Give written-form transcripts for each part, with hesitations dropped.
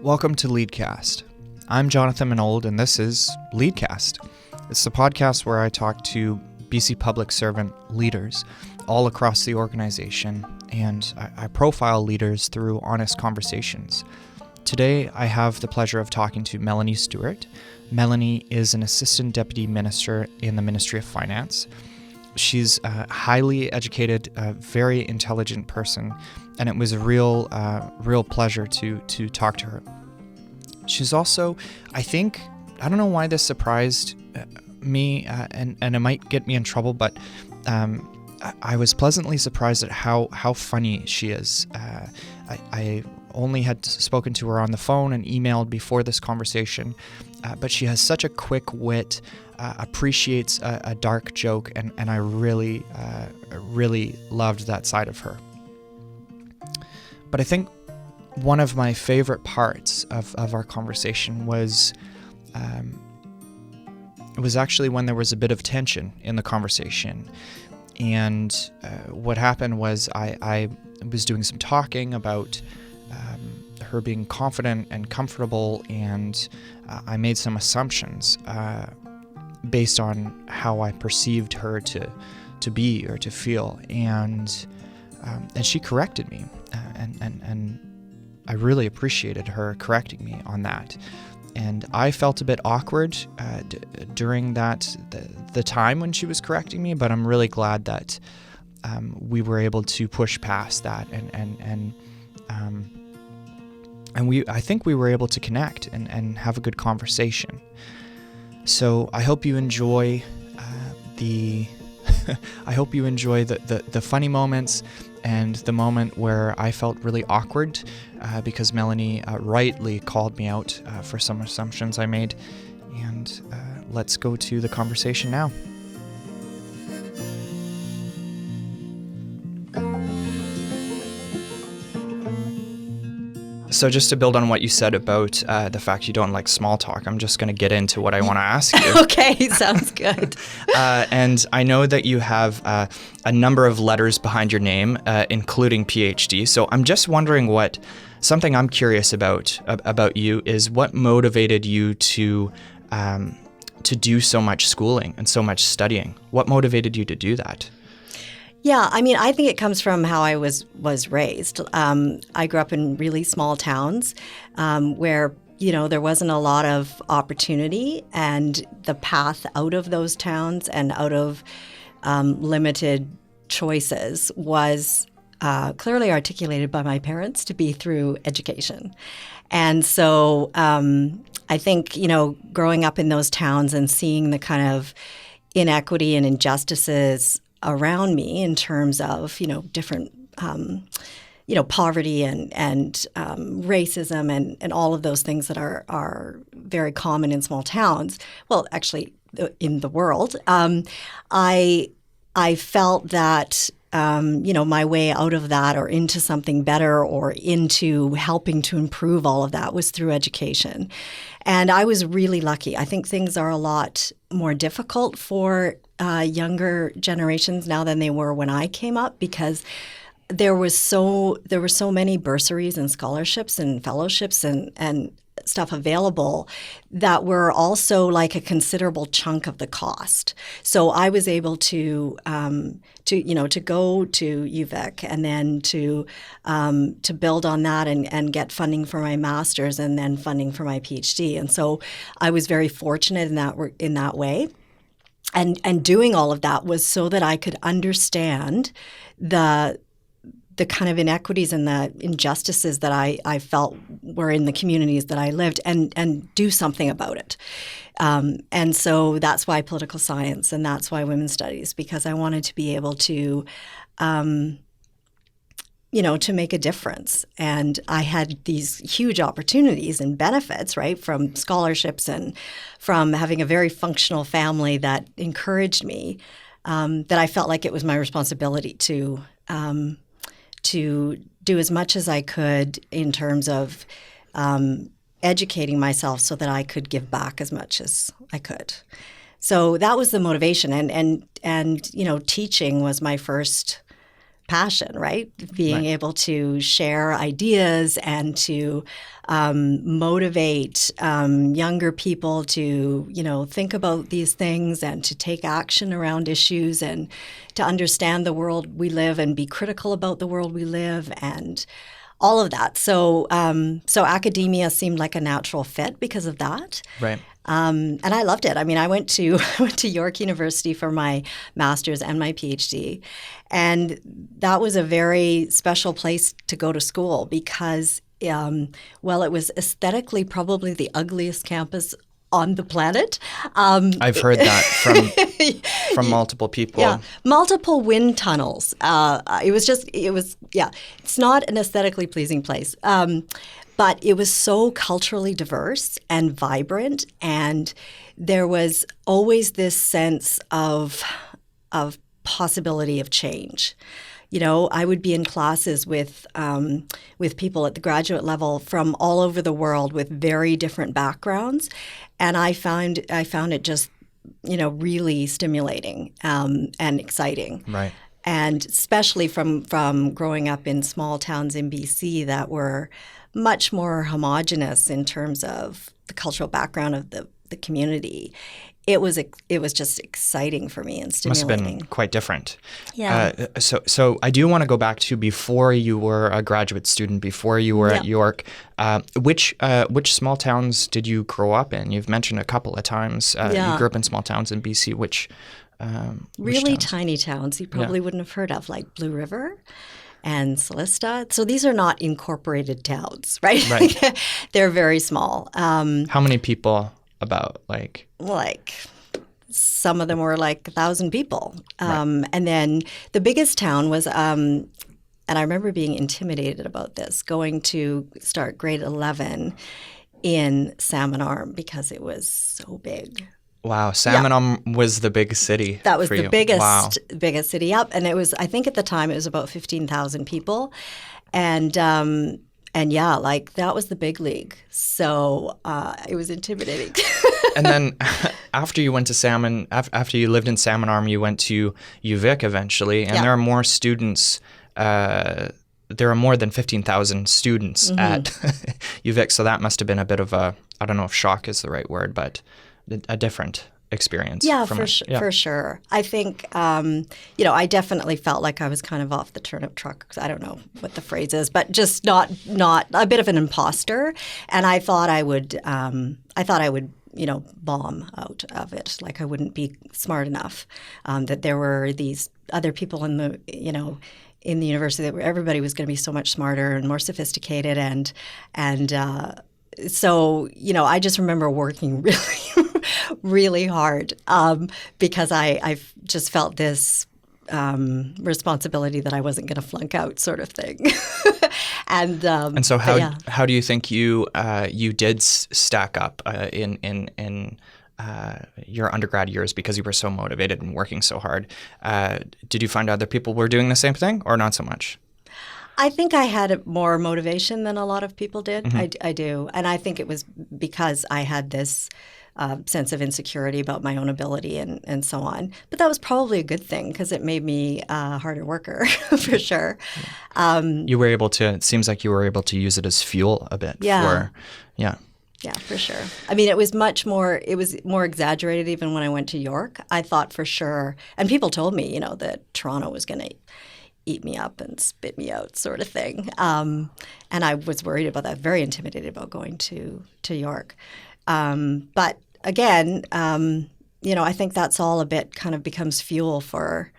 Welcome to Leadcast. I'm Jonathan Minold, and this is Leadcast. It's the podcast where I talk to BC public servant leaders all across the organization, and I profile leaders through honest conversations. Today, I have the pleasure of talking to Melanie Stewart. Melanie is an assistant deputy minister in the Ministry of Finance. She's a highly educated, very intelligent person, and it was a real pleasure to talk to her. She's also, I don't know why this surprised me, and it might get me in trouble, but I was pleasantly surprised at how funny she is. I only had spoken to her on the phone and emailed before this conversation, but she has such a quick wit, appreciates a dark joke, and I really loved that side of her. But I think one of my favorite parts of our conversation was it was actually when there was a bit of tension in the conversation. And what happened was I was doing some talking about her being confident and comfortable, and I made some assumptions based on how I perceived her to be or to feel, and she corrected me, and I really appreciated her correcting me on that. And I felt a bit awkward during the time when she was correcting me, but I'm really glad that we were able to push past that, and I think we were able to connect and have a good conversation. So I hope you enjoy the funny moments and the moment where I felt really awkward because Melanie rightly called me out for some assumptions I made. And let's go to the conversation now. So just to build on what you said about the fact you don't like small talk, I'm just going to get into what I want to ask you. Okay, sounds good. And I know that you have a number of letters behind your name, including PhD. So I'm just wondering something I'm curious about you is what motivated you to do so much schooling and so much studying? What motivated you to do that? Yeah, I mean, I think it comes from how I was raised. I grew up in really small towns where, there wasn't a lot of opportunity, and the path out of those towns and out of limited choices was clearly articulated by my parents to be through education. And so I think, growing up in those towns and seeing the kind of inequity and injustices around me in terms of, different, poverty and racism and all of those things that are very common in small towns. Well, actually, in the world, I felt that, my way out of that or into something better or into helping to improve all of that was through education. And I was really lucky. I think things are a lot more difficult for younger generations now than they were when I came up, because there were so many bursaries and scholarships and fellowships and stuff available that were also like a considerable chunk of the cost. So I was able to go to UVic and then to build on that and get funding for my master's and then funding for my PhD. And so I was very fortunate in that way. And doing all of that was so that I could understand the kind of inequities and the injustices that I felt were in the communities that I lived and do something about it. And so that's why political science, and that's why women's studies, because I wanted to be able to, to make a difference. And I had these huge opportunities and benefits, right, from scholarships and from having a very functional family that encouraged me, that I felt like it was my responsibility to do as much as I could in terms of educating myself so that I could give back as much as I could. So that was the motivation, and teaching was my first passion, right? Being Right. able to share ideas and to motivate younger people to, think about these things and to take action around issues and to understand the world we live and be critical about the world we live and all of that. So, so academia seemed like a natural fit because of that. Right. And I loved it. I mean, I went to York University for my master's and my PhD, and that was a very special place to go to school because, well, it was aesthetically probably the ugliest campus on the planet. I've heard that from multiple people. Yeah, multiple wind tunnels. It's not an aesthetically pleasing place. But it was so culturally diverse and vibrant, and there was always this sense of possibility of change. I would be in classes with people at the graduate level from all over the world with very different backgrounds, and I found it just really stimulating and exciting. Right. And especially from growing up in small towns in BC that were much more homogenous in terms of the cultural background of the community. It was just exciting for me and stimulating. Must have been quite different. Yeah. So I do want to go back to before you were a graduate student, before you were at York. Which small towns did you grow up in? You've mentioned a couple of times. You grew up in small towns in BC. Which really towns? Tiny towns you probably wouldn't have heard of, like Blue River and Celista. So these are not incorporated towns, right? Right. They're very small. How many people? About like some of them were like 1,000 people. Right. And then the biggest town was, and I remember being intimidated about this, going to start grade 11 in Salmon Arm because it was so big. Wow, Salmon Arm was the big city. That was for the you. biggest city up, and it was. I think at the time it was about 15,000 people, and yeah, like that was the big league. So it was intimidating. And then after you went to Salmon, after you lived in Salmon Arm, you went to UVic eventually, and there are more students. There are more than 15,000 students at UVic, so that must have been a bit of a, I don't know if shock is the right word, but a different experience. Yeah, for sure. I think, I definitely felt like I was kind of off the turnip truck. I don't know what the phrase is, but just not a bit of an imposter. And I thought I would, bomb out of it. Like I wouldn't be smart enough. That there were these other people in the university that everybody was going to be so much smarter and more sophisticated so, I just remember working really, really hard because I just felt this responsibility that I wasn't going to flunk out, sort of thing. And so how do you think you did stack up in your undergrad years because you were so motivated and working so hard? Did you find other people were doing the same thing or not so much? I think I had more motivation than a lot of people did. I do. And I think it was because I had this sense of insecurity about my own ability and so on. But that was probably a good thing because it made me a harder worker for sure. You were able to, it seems like you were able to use it as fuel a bit. Yeah, for sure. I mean, it was more exaggerated even when I went to York. I thought for sure, and people told me, that Toronto was going to eat me up and spit me out, sort of thing. And I was worried about that, very intimidated about going to York. But again, I think that's all a bit kind of becomes fuel for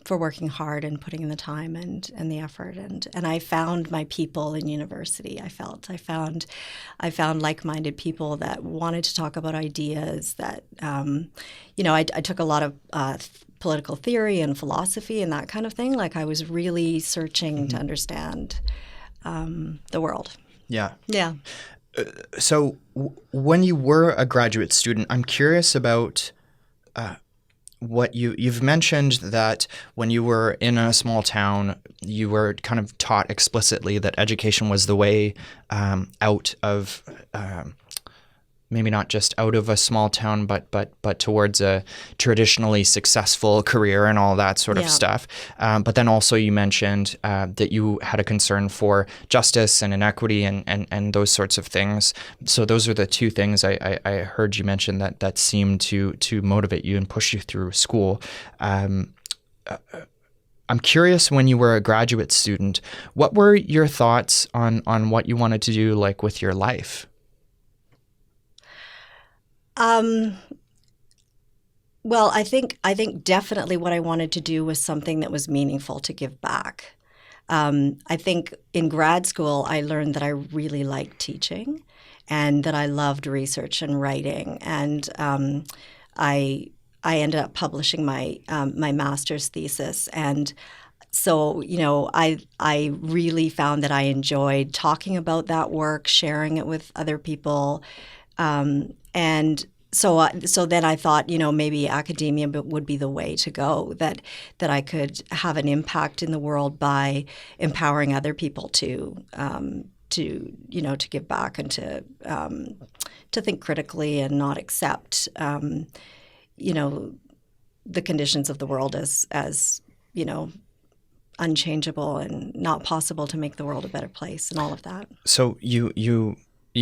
working hard and putting in the time and the effort. And I found my people in university. I found like-minded people that wanted to talk about ideas that, I took a lot of political theory and philosophy and that kind of thing. Like I was really searching to understand the world. Yeah. Yeah. So when you were a graduate student, I'm curious about what you've mentioned that when you were in a small town, you were kind of taught explicitly that education was the way out of maybe not just out of a small town, but towards a traditionally successful career and all that sort of stuff. But then also you mentioned that you had a concern for justice and inequity and those sorts of things. So those are the two things I heard you mention that seemed to motivate you and push you through school. I'm curious, when you were a graduate student, what were your thoughts on what you wanted to do, like, with your life? Well, I think definitely what I wanted to do was something that was meaningful to give back. I think in grad school, I learned that I really liked teaching and that I loved research and writing. And I ended up publishing my master's thesis, and so I really found that I enjoyed talking about that work, sharing it with other people, and so then I thought maybe academia would be the way to go. That I could have an impact in the world by empowering other people to give back and to think critically and not accept the conditions of the world as unchangeable and not possible to make the world a better place and all of that. So you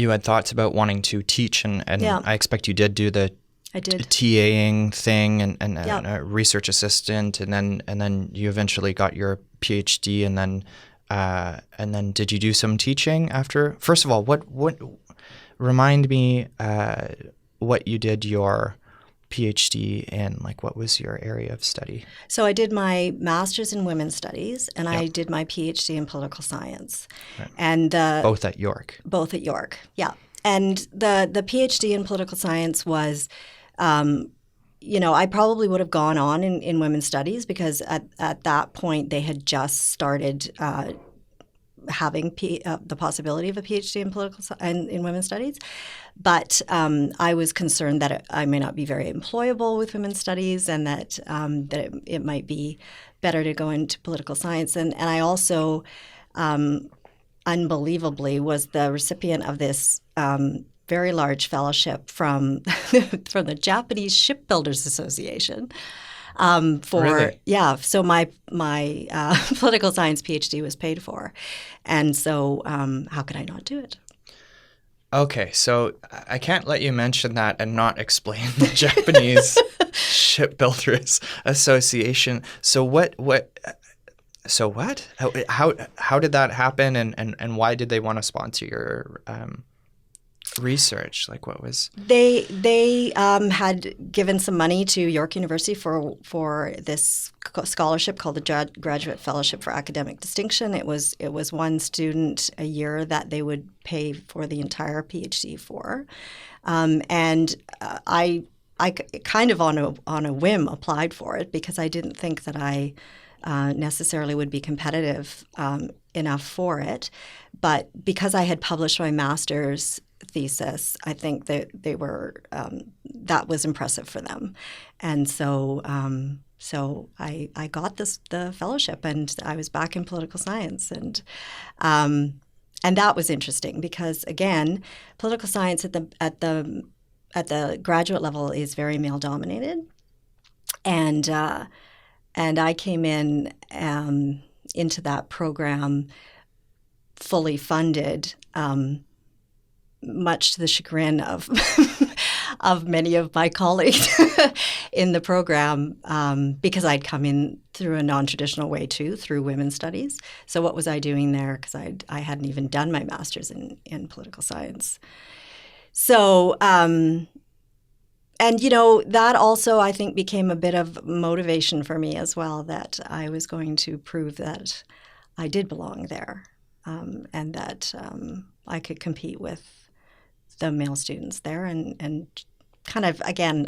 had thoughts about wanting to teach, and I expect you did do the TAing thing and a research assistant, and then you eventually got your PhD, and then did you do some teaching after? First of all, what remind me what you did your PhD in, like, what was your area of study? So I did my master's in women's studies, and I did my PhD in political science, and both at York. Both at York, yeah. And the PhD in political science was, I probably would have gone on in women's studies, because at that point they had just started having the possibility of a PhD in in women's studies. But I was concerned that I may not be very employable with women's studies, and that it might be better to go into political science. And I also, unbelievably, was the recipient of this very large fellowship from the Japanese Shipbuilders Association. Really? Yeah, so my political science PhD was paid for, and so how could I not do it? Okay, so I can't let you mention that and not explain the Japanese Shipbuilders Association. So what? How did that happen, and why did they want to sponsor your research? Like, what was they had given some money to York University for this scholarship called the Graduate Fellowship for Academic Distinction. It was one student a year that they would pay for the entire PhD for, and I kind of on a whim applied for it, because I didn't think that I necessarily would be competitive enough for it, but because I had published my master's thesis, I think that they were that was impressive for them, and so I got the fellowship, and I was back in political science, and that was interesting, because again, political science at the graduate level is very male dominated, and I came into that program fully funded. Much to the chagrin of of many of my colleagues in the program, because I'd come in through a non-traditional way too, through women's studies. So what was I doing there? Because I hadn't even done my master's in political science. So and that also, I think, became a bit of motivation for me as well, that I was going to prove that I did belong there, and that I could compete with the male students there, and kind of, again,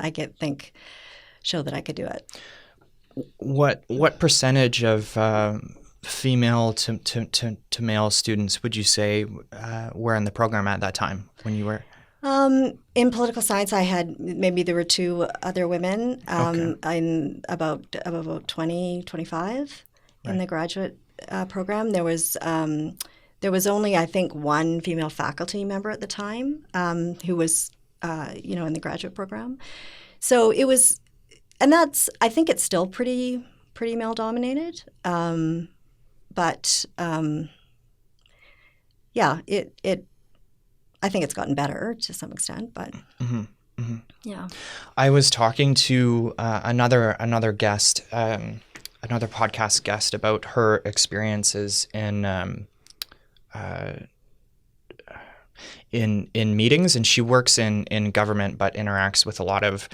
show that I could do it. What percentage of female to male students would you say were in the program at that time when you were? In political science, there were two other women. I'm about 20, 25 in the graduate program. There was only, I think, one female faculty member at the time, who was in the graduate program. So it was, and I think it's still pretty male dominated. But yeah, I think it's gotten better to some extent, but yeah. I was talking to another guest, another podcast guest, about her experiences in meetings, and she works in government but interacts with a lot of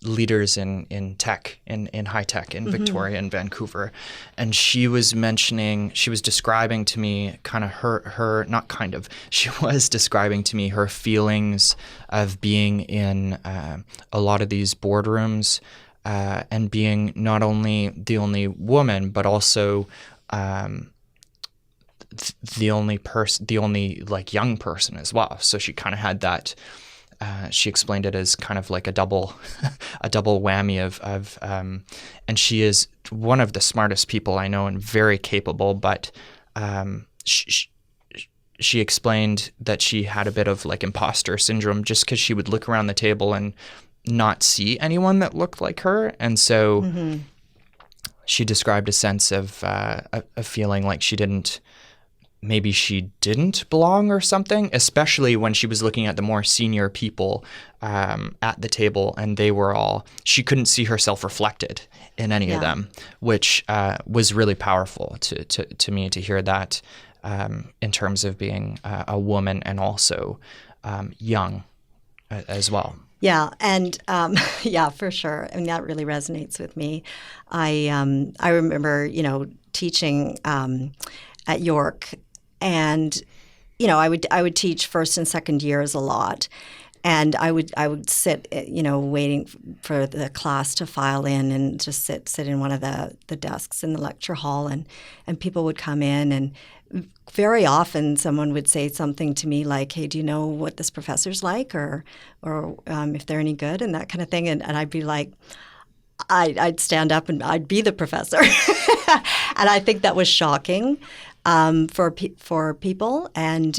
leaders in tech, in high tech in Victoria and Vancouver. And she was describing to me she was describing to me her feelings of being in a lot of these boardrooms and being not only the only woman, but also the only like young person as well. So she kind of had that. She explained it as kind of like a double whammy of and she is one of the smartest people I know and very capable, but she explained that she had a bit of like imposter syndrome just because she would look around the table and not see anyone that looked like her, and so she described a sense of a feeling like maybe she didn't belong or something, especially when she was looking at the more senior people at the table, and she couldn't see herself reflected in any of them, which was really powerful to me to hear that in terms of being a woman and also young as well. Yeah, and yeah, for sure. I mean, that really resonates with me. I remember, teaching at York. And, I would teach first and second years a lot, and I would sit, waiting for the class to file in and just sit in one of the desks in the lecture hall, and people would come in, and very often someone would say something to me like, "Hey, do you know what this professor's like, or if they're any good," and that kind of thing, and I'd be like, I'd stand up and I'd be the professor, and I think that was shocking. For people, and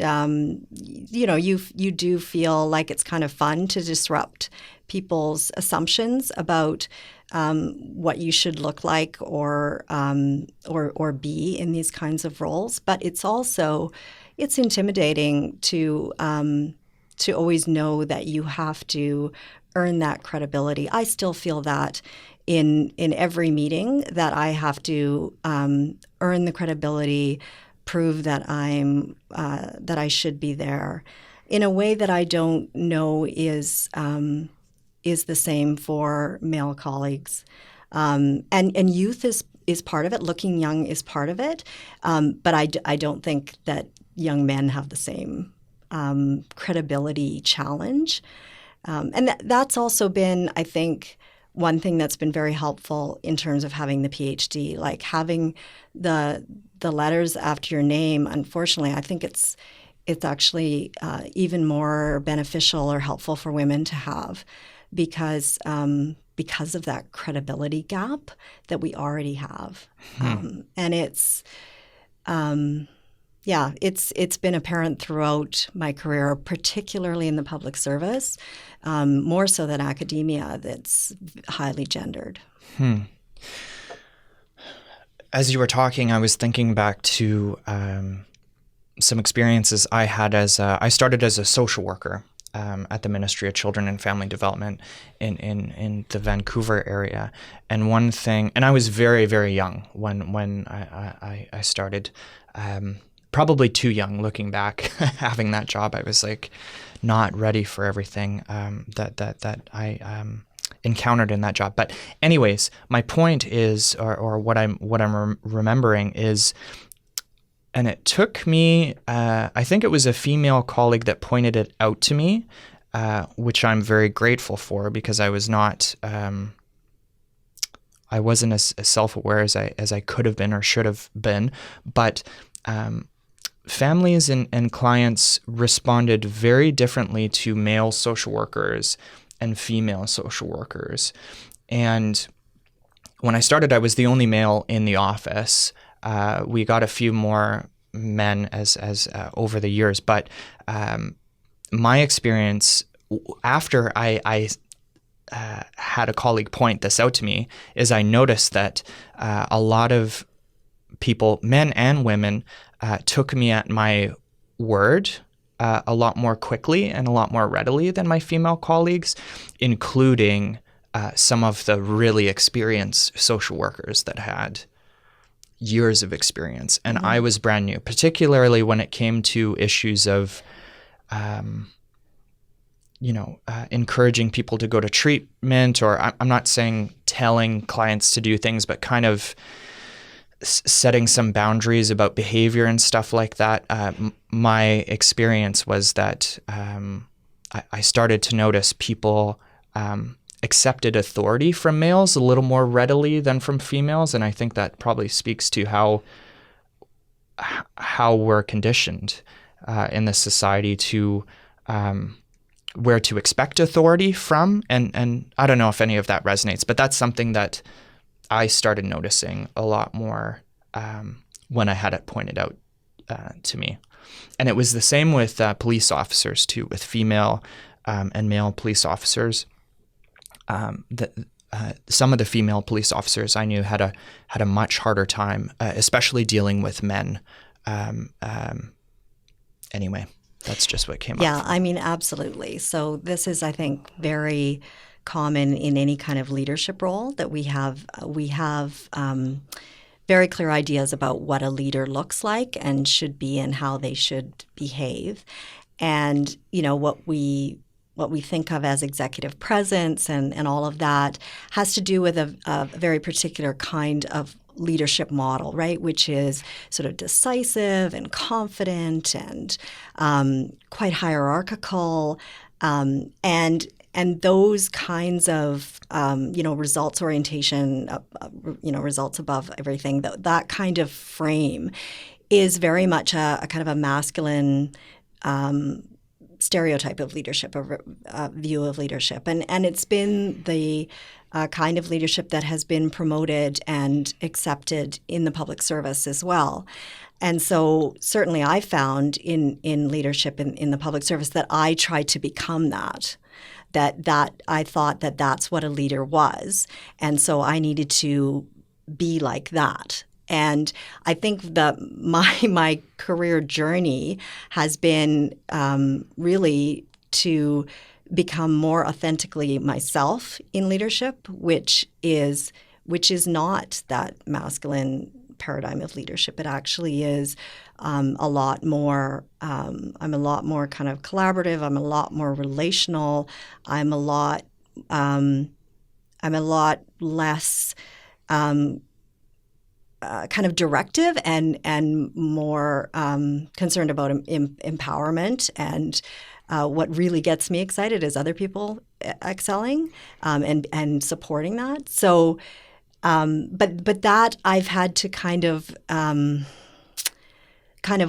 you do feel like it's kind of fun to disrupt people's assumptions about what you should look like or be in these kinds of roles. But it's intimidating to always know that you have to earn that credibility. I still feel that in every meeting that I have to earn the credibility, prove that that I should be there, in a way that I don't know is the same for male colleagues, and youth is part of it. Looking young is part of it, but I don't think that young men have the same credibility challenge, and that's also been, I think, one thing that's been very helpful in terms of having the PhD, like having the letters after your name. Unfortunately, I think it's actually even more beneficial or helpful for women to have, because of that credibility gap that we already have, and it's it's been apparent throughout my career, particularly in the public service, more so than academia, that's highly gendered. As you were talking, I was thinking back to some experiences I had I started as a social worker at the Ministry of Children and Family Development in the Vancouver area. And one thing, and I was very, very young when I started, probably too young looking back, having that job. I was like not ready for everything that I encountered in that job. But anyways, my point is, or what I'm remembering is, and it took me, I think it was a female colleague that pointed it out to me, which I'm very grateful for, because I was not, I wasn't as self-aware as I could have been or should have been. But families and clients responded very differently to male social workers and female social workers. And when I started, I was the only male in the office. We got a few more men as over the years, but my experience after I had a colleague point this out to me is I noticed that a lot of people, men and women, took me at my word a lot more quickly and a lot more readily than my female colleagues, including some of the really experienced social workers that had years of experience. And I was brand new, particularly when it came to issues of encouraging people to go to treatment, or I'm not saying telling clients to do things, but kind of setting some boundaries about behavior and stuff like that. My experience was that I started to notice people accepted authority from males a little more readily than from females, and I think that probably speaks to how we're conditioned in this society to where to expect authority from, and I don't know if any of that resonates, but that's something that I started noticing a lot more when I had it pointed out to me. And it was the same with police officers too, with female and male police officers. Some of the female police officers I knew had a much harder time, especially dealing with men. Anyway, that's just what came up. Yeah, I mean, absolutely. So this is, I think, very common in any kind of leadership role that we have very clear ideas about what a leader looks like and should be and how they should behave. And, what we think of as executive presence and all of that has to do with a very particular kind of leadership model, right? Which is sort of decisive and confident and quite hierarchical, and those kinds of results orientation, results above everything. That kind of frame is very much a kind of a masculine stereotype of leadership, a view of leadership, and it's been the kind of leadership that has been promoted and accepted in the public service as well. And so certainly I found in leadership in the public service that I tried to become that I thought that that's what a leader was. And so I needed to be like that. And I think that my career journey has been really to become more authentically myself in leadership, which is not that masculine paradigm of leadership. It actually is a lot more. I'm a lot more kind of collaborative. I'm a lot more relational. I'm a lot less kind of directive and more concerned about empowerment. And what really gets me excited is other people excelling and supporting that. So, but that I've had to kind of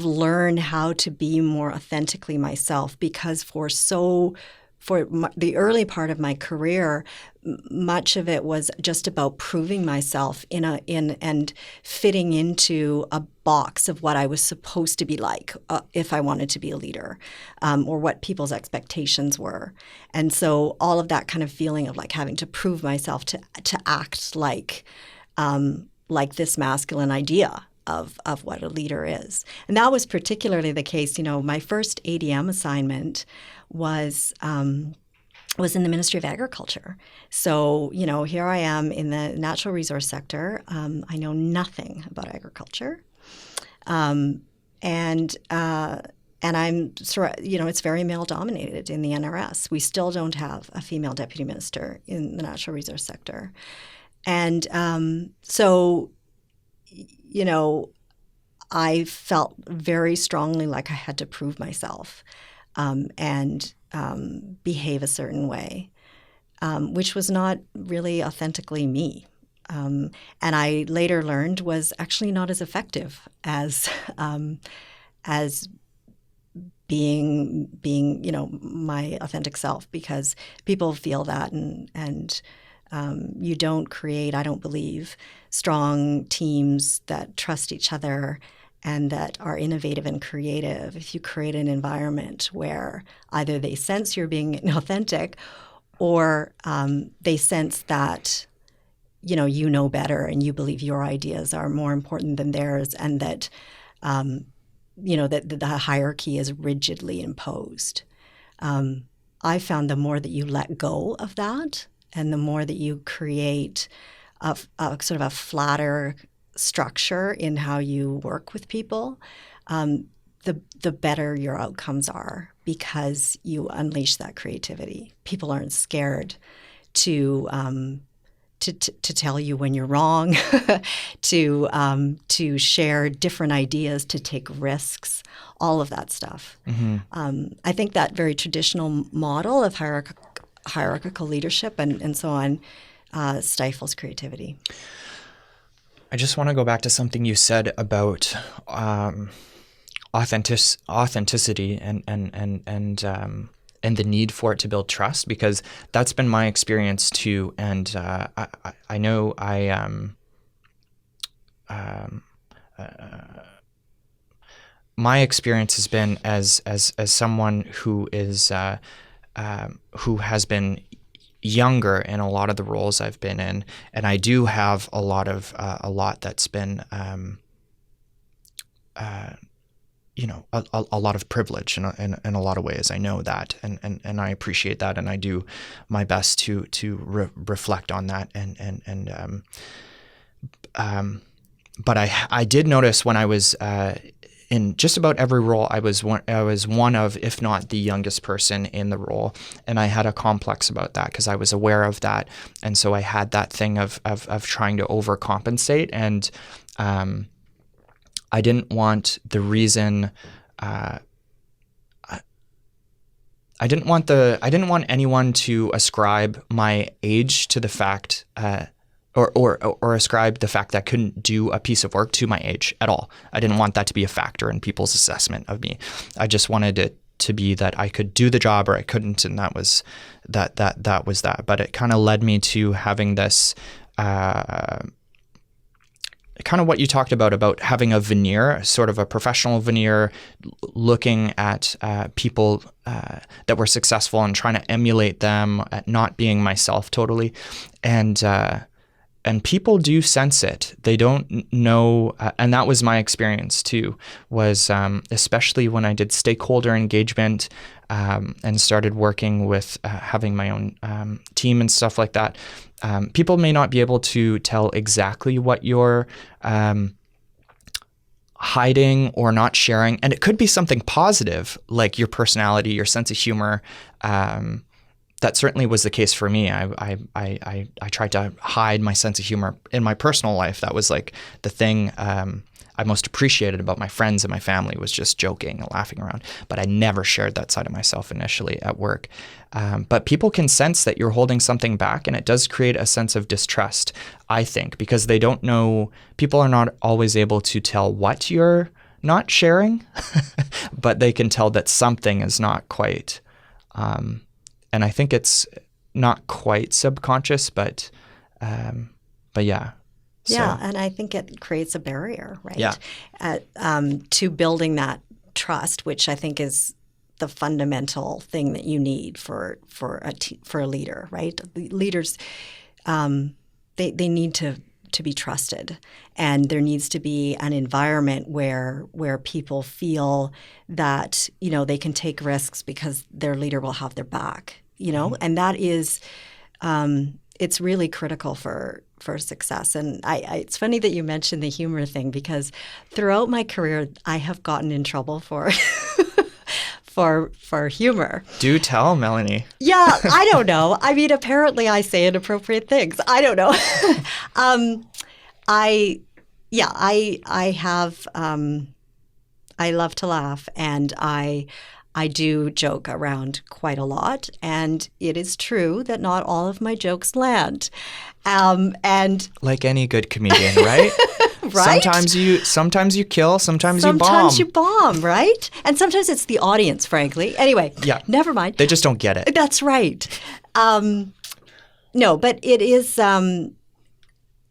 learn how to be more authentically myself, because for the early part of my career, much of it was just about proving myself and fitting into a box of what I was supposed to be like if I wanted to be a leader, or what people's expectations were. And so all of that kind of feeling of like having to prove myself to act like this masculine idea of what a leader is. And that was particularly the case. My first ADM assignment was in the Ministry of Agriculture. So, here I am in the natural resource sector. I know nothing about agriculture. And I'm, it's very male dominated in the NRS. We still don't have a female deputy minister in the natural resource sector. And so, I felt very strongly like I had to prove myself and behave a certain way, which was not really authentically me. And I later learned was actually not as effective as being my authentic self, because people feel that and you don't create, I don't believe, strong teams that trust each other and that are innovative and creative, if you create an environment where either they sense you're being inauthentic or they sense that you know better and you believe your ideas are more important than theirs, and that that the hierarchy is rigidly imposed. I found the more that you let go of that and the more that you create a sort of a flatter structure in how you work with people, the better your outcomes are, because you unleash that creativity. People aren't scared to tell you when you're wrong, to share different ideas, to take risks, all of that stuff. Mm-hmm. I think that very traditional model of hierarchical leadership and so on stifles creativity. I just want to go back to something you said about authenticity and the need for it to build trust, because that's been my experience too. And I know my experience has been as someone who is who has been younger in a lot of the roles I've been in, and I do have a lot that's been a lot of privilege in a lot of ways. I know that, and I appreciate that, and I do my best to reflect on that. But I did notice when I was in just about every role, I was one of, if not the youngest person in the role, and I had a complex about that because I was aware of that, and so I had that thing of trying to overcompensate, and I didn't want the reason. I didn't want anyone to ascribe my age to the fact, or ascribe the fact that I couldn't do a piece of work to my age at all. I didn't want that to be a factor in people's assessment of me. I just wanted it to be that I could do the job or I couldn't, and that was that. But it kind of led me to having this. Kind of what you talked about having a veneer, sort of a professional veneer, looking at people that were successful and trying to emulate them, at not being myself totally. And people do sense it. They don't know, and that was my experience too, was especially when I did stakeholder engagement and started working with having my own team and stuff like that. People may not be able to tell exactly what you're hiding or not sharing, and it could be something positive, like your personality, your sense of humor. That certainly was the case for me. I tried to hide my sense of humor in my personal life. That was like the thing I most appreciated about my friends and my family, was just joking and laughing around. But I never shared that side of myself initially at work. But people can sense that you're holding something back, and it does create a sense of distrust, I think, because they don't know. People are not always able to tell what you're not sharing, but they can tell that something is not quite. And I think it's not quite subconscious, but yeah. So. Yeah, and I think it creates a barrier, right? Yeah. To building that trust, which I think is the fundamental thing that you need for a leader, right? The leaders, they need to be trusted, and there needs to be an environment where people feel that they can take risks because their leader will have their back. And that is, it's really critical for success. And it's funny that you mentioned the humor thing, because throughout my career, I have gotten in trouble for for humor. Do tell, Melanie. Yeah, I don't know. I mean, apparently I say inappropriate things. I don't know. I have. I love to laugh, and I do joke around quite a lot, and it is true that not all of my jokes land. And like any good comedian, right? Right? Sometimes you kill, sometimes you bomb. Sometimes you bomb, right? And sometimes it's the audience, frankly. Anyway, yeah. Never mind. They just don't get it. That's right. No, but it is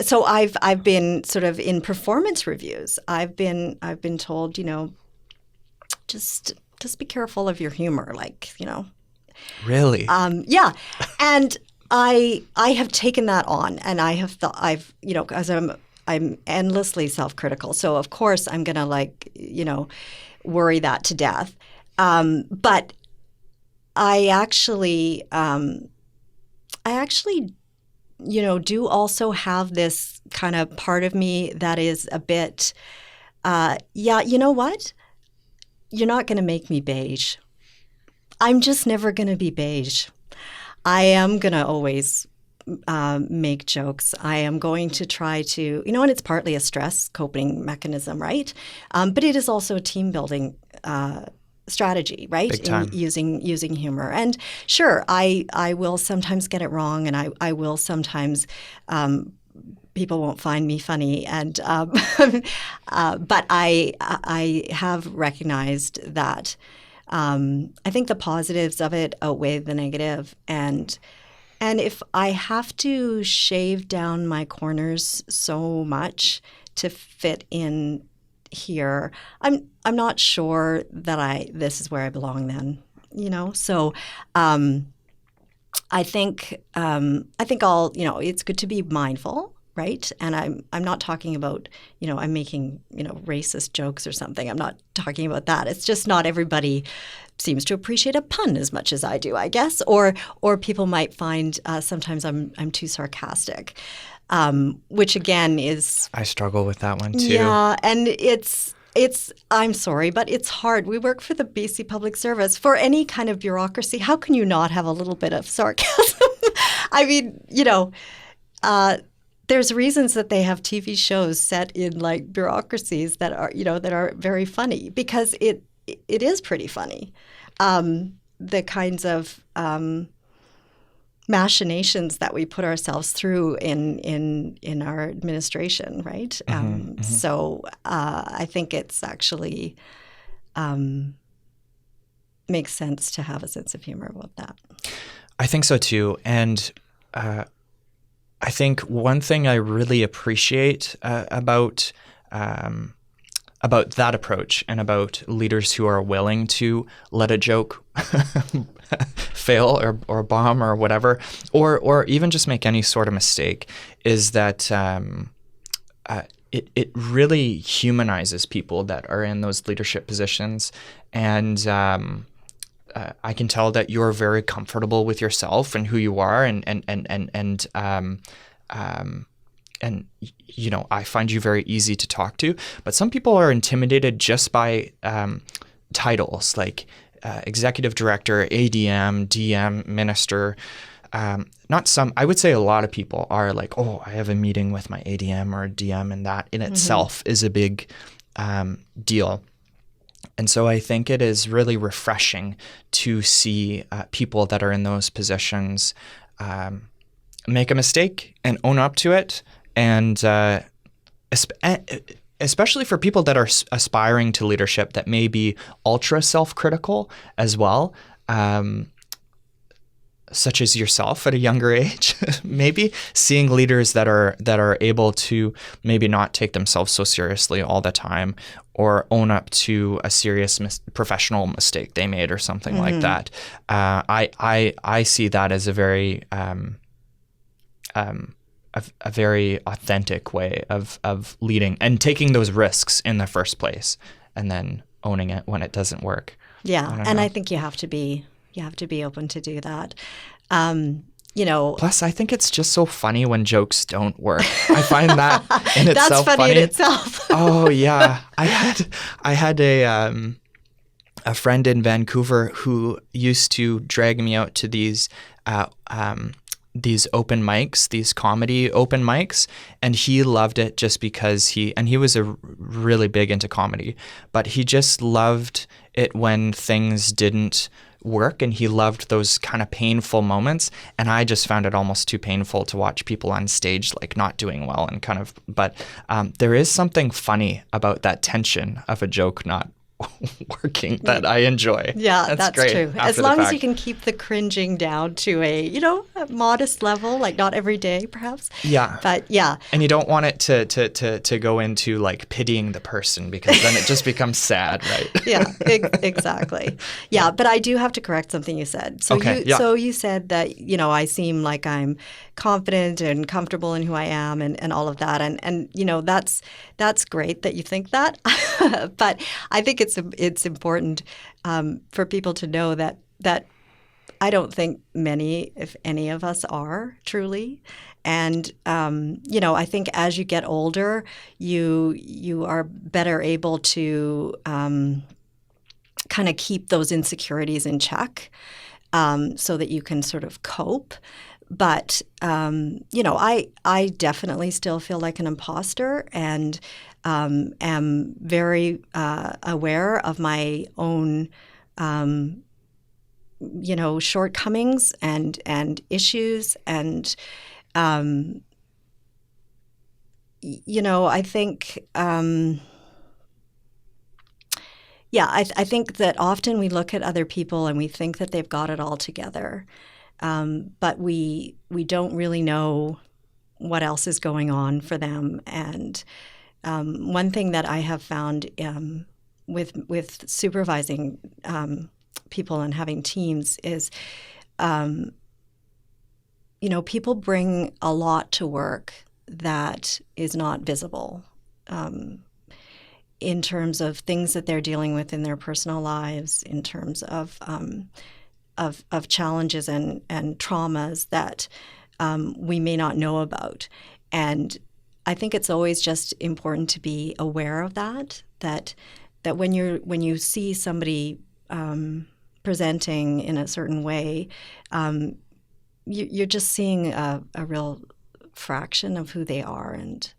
so I've been sort of in performance reviews. I've been told, just be careful of your humor, Really? Yeah, and I have taken that on, and I have thought because I'm endlessly self-critical. So of course I'm gonna worry that to death. But I actually do also have this kind of part of me that is a bit, you know what? You're not going to make me beige. I'm just never going to be beige. I am going to always make jokes. I am going to try to, and it's partly a stress coping mechanism, right? But it is also a team building strategy, right? Big time. Using humor. And sure, I will sometimes get it wrong, and I will sometimes people won't find me funny, and but I have recognized that I think the positives of it outweigh the negative, and if I have to shave down my corners so much to fit in here, I'm not sure that this is where I belong then, So I think I'll, it's good to be mindful, right? And I'm not talking about, I'm making, racist jokes or something. I'm not talking about that. It's just not everybody seems to appreciate a pun as much as I do, I guess, or people might find sometimes I'm too sarcastic. Which again is... I struggle with that one too. Yeah, and it's I'm sorry, but it's hard. We work for the BC Public Service. For any kind of bureaucracy, how can you not have a little bit of sarcasm? I mean, there's reasons that they have TV shows set in bureaucracies that are very funny, because it is pretty funny. The kinds of machinations that we put ourselves through in our administration, right? So I think it's actually makes sense to have a sense of humor about that. I think so too, and I think one thing I really appreciate about that approach, and about leaders who are willing to let a joke fail or bomb or whatever, or even just make any sort of mistake, is that it really humanizes people that are in those leadership positions. And I can tell that you're very comfortable with yourself and who you are, and I find you very easy to talk to. But some people are intimidated just by titles like executive director, ADM, DM, minister. Not some. I would say a lot of people are like, oh, I have a meeting with my ADM or DM, and that in itself is a big deal. And so I think it is really refreshing to see people that are in those positions make a mistake and own up to it. And especially for people that are aspiring to leadership that may be ultra self-critical as well, such as yourself at a younger age, maybe seeing leaders that are able to maybe not take themselves so seriously all the time, or own up to a serious professional mistake they made or something like that. I see that as a very a very authentic way of leading and taking those risks in the first place, and then owning it when it doesn't work. Yeah, I think you have to be open to do that. Plus, I think it's just so funny when jokes don't work. I find that in itself That's funny in itself. Oh yeah, I had a friend in Vancouver who used to drag me out to these open mics, these comedy open mics, and he loved it just because he was really big into comedy, but he just loved it when things didn't work, and he loved those kind of painful moments. And I just found it almost too painful to watch people on stage not doing well, and but there is something funny about that tension of a joke not working that I enjoy. Yeah, that's great. true. As long as you can keep the cringing down to a modest level, like not every day, perhaps. Yeah. But yeah. And you don't want it to go into like pitying the person, because then it just becomes sad, right? Yeah, exactly. Yeah, but I do have to correct something you said. So so you said that, I seem like I'm confident and comfortable in who I am and all of that. And that's great that you think that. But I think it's important for people to know that I don't think many, if any of us are truly. And, I think as you get older, you are better able to kind of keep those insecurities in check so that you can sort of cope. But, I definitely still feel like an imposter and am very aware of my own shortcomings and issues. And, I think, I think that often we look at other people and we think that they've got it all together. But we don't really know what else is going on for them. And one thing that I have found with supervising people and having teams is, people bring a lot to work that is not visible in terms of things that they're dealing with in their personal lives, in terms of challenges and traumas that we may not know about. And I think it's always just important to be aware of that when you see somebody presenting in a certain way, you're just seeing a real fraction of who they are, and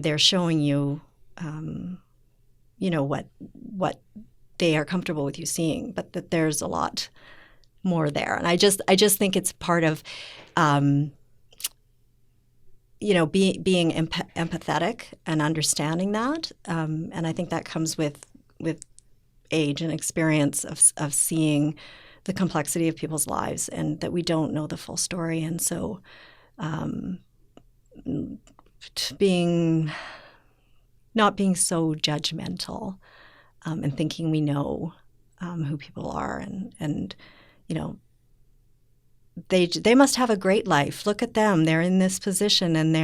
they're showing you, what they are comfortable with you seeing, but that there's a lot more there. And I just think it's part of, being empathetic and understanding that. And I think that comes with age and experience of seeing the complexity of people's lives, and that we don't know the full story. And so not being so judgmental and thinking we know who people are, and they must have a great life. Look at them; they're in this position, and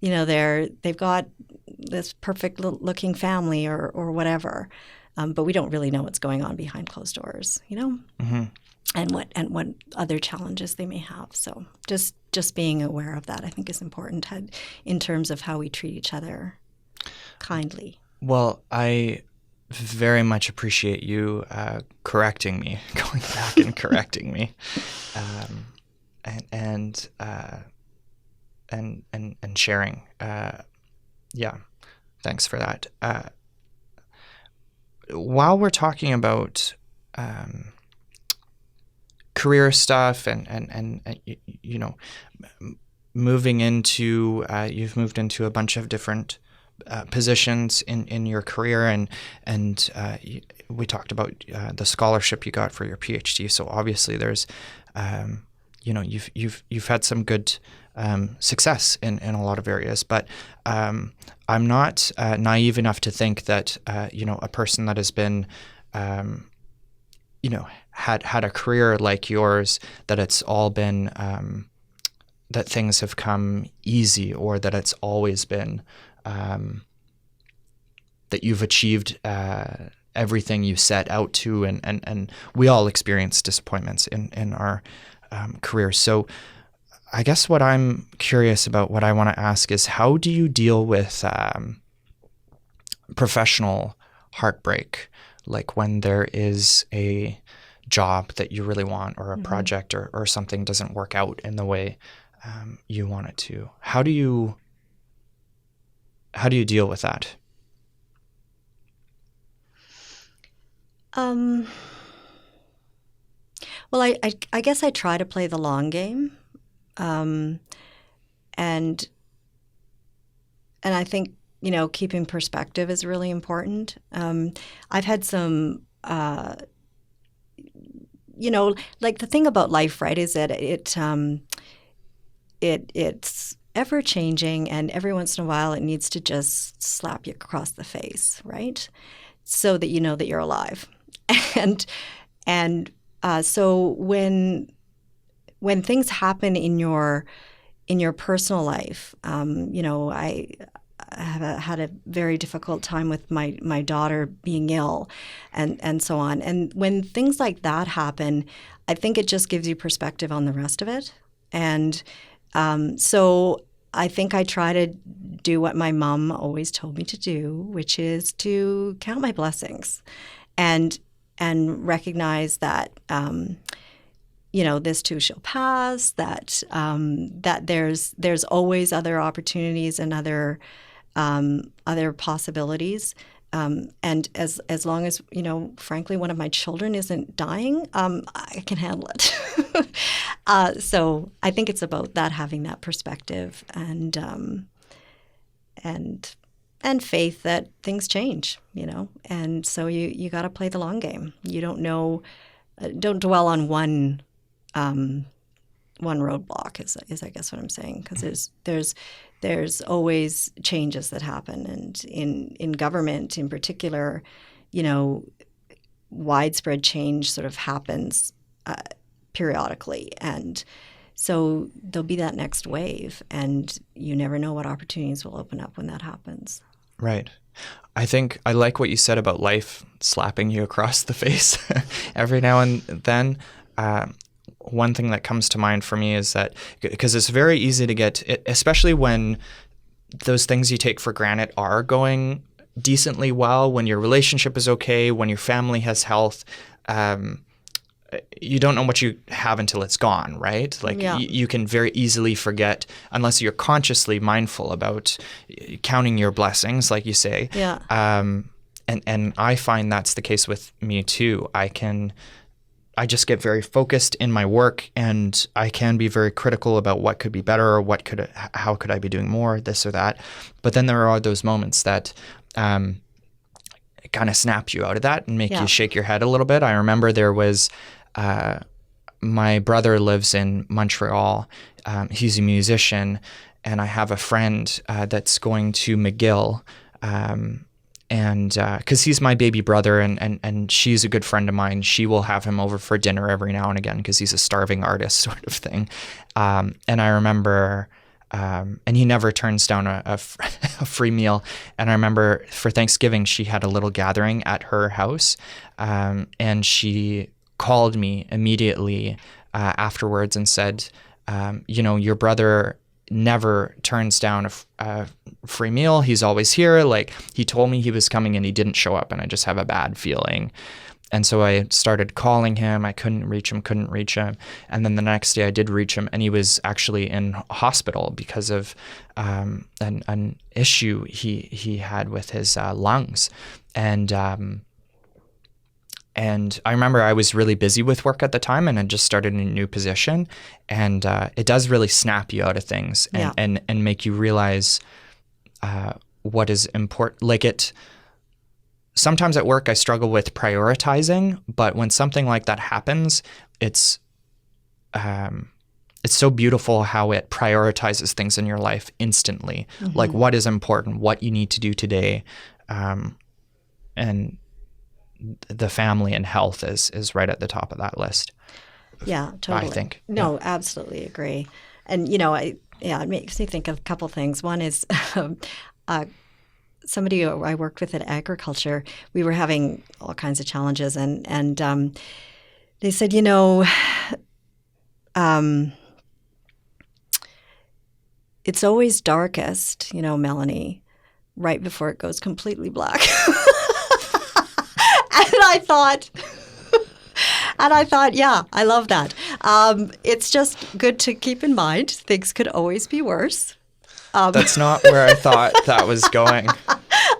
they've got this perfect looking family or whatever. But we don't really know what's going on behind closed doors, Mm-hmm. and what other challenges they may have. So just being aware of that, I think, is important in terms of how we treat each other kindly. Well, I very much appreciate you correcting me, going back and correcting me, and sharing. Thanks for that. While we're talking about career stuff and moving into you've moved into a bunch of different positions in your career, and we talked about the scholarship you got for your PhD. So obviously there's you've had some good success in a lot of areas, but I'm not naive enough to think that a person that has been had a career like yours, that it's all been that things have come easy, or that it's always been that you've achieved everything you set out to, and we all experience disappointments in our careers. So I guess what I'm curious about, what I want to ask is, how do you deal with professional heartbreak, like when there is a job that you really want, or a Mm-hmm. project or something doesn't work out in the way you want it to? How do you deal with that? Well, I guess I try to play the long game, and I think keeping perspective is really important. I've had some, like the thing about life, right, is that it's ever changing, and every once in a while it needs to just slap you across the face, right? So that you know that you're alive. And so when things happen in your personal life, I have had a very difficult time with my daughter being ill, and so on. And when things like that happen, I think it just gives you perspective on the rest of it. And so I think I try to do what my mom always told me to do, which is to count my blessings, and recognize that this too shall pass. That there's always other opportunities and other possibilities. And as long as, frankly, one of my children isn't dying, I can handle it. So I think it's about that, having that perspective and faith that things change, And so you got to play the long game. You don't know, don't dwell on one roadblock is I guess what I'm saying, because there's always changes that happen, and in government in particular, widespread change sort of happens periodically, and so there'll be that next wave, and you never know what opportunities will open up when that happens. Right. I think I like what you said about life slapping you across the face every now and then. One thing that comes to mind for me is that, because it's very easy to get, especially when those things you take for granted are going decently well, when your relationship is okay, when your family has health, you don't know what you have until it's gone, right? Like you can very easily forget, unless you're consciously mindful about counting your blessings, like you say. Yeah. And I find that's the case with me too. I just get very focused in my work, and I can be very critical about what could be better, or how could I be doing more, this or that. But then there are those moments that kind of snap you out of that and make you shake your head a little bit. I remember there was my brother lives in Montreal. He's a musician, and I have a friend that's going to McGill. And because he's my baby brother, and she's a good friend of mine, she will have him over for dinner every now and again because he's a starving artist sort of thing. And I remember, and he never turns down a free meal. And I remember for Thanksgiving, she had a little gathering at her house, and she called me immediately afterwards and said, your brother never turns down a free meal. He's always here. Like, he told me he was coming and he didn't show up, and I just have a bad feeling. And so I started calling him. I couldn't reach him. And then the next day I did reach him, and he was actually in hospital because of an issue he had with his lungs. And I remember I was really busy with work at the time, and had just started in a new position. And it does really snap you out of things and make you realize what is important. Like, sometimes at work I struggle with prioritizing, but when something like that happens, it's so beautiful how it prioritizes things in your life instantly. Mm-hmm. Like, what is important, what you need to do today, and the family and health is right at the top of that list. Yeah, totally. I think. No, absolutely agree. And, it makes me think of a couple things. One is somebody I worked with at agriculture, we were having all kinds of challenges, and they said, it's always darkest, Melanie, right before it goes completely black. And I thought, yeah, I love that. It's just good to keep in mind. Things could always be worse. That's not where I thought that was going.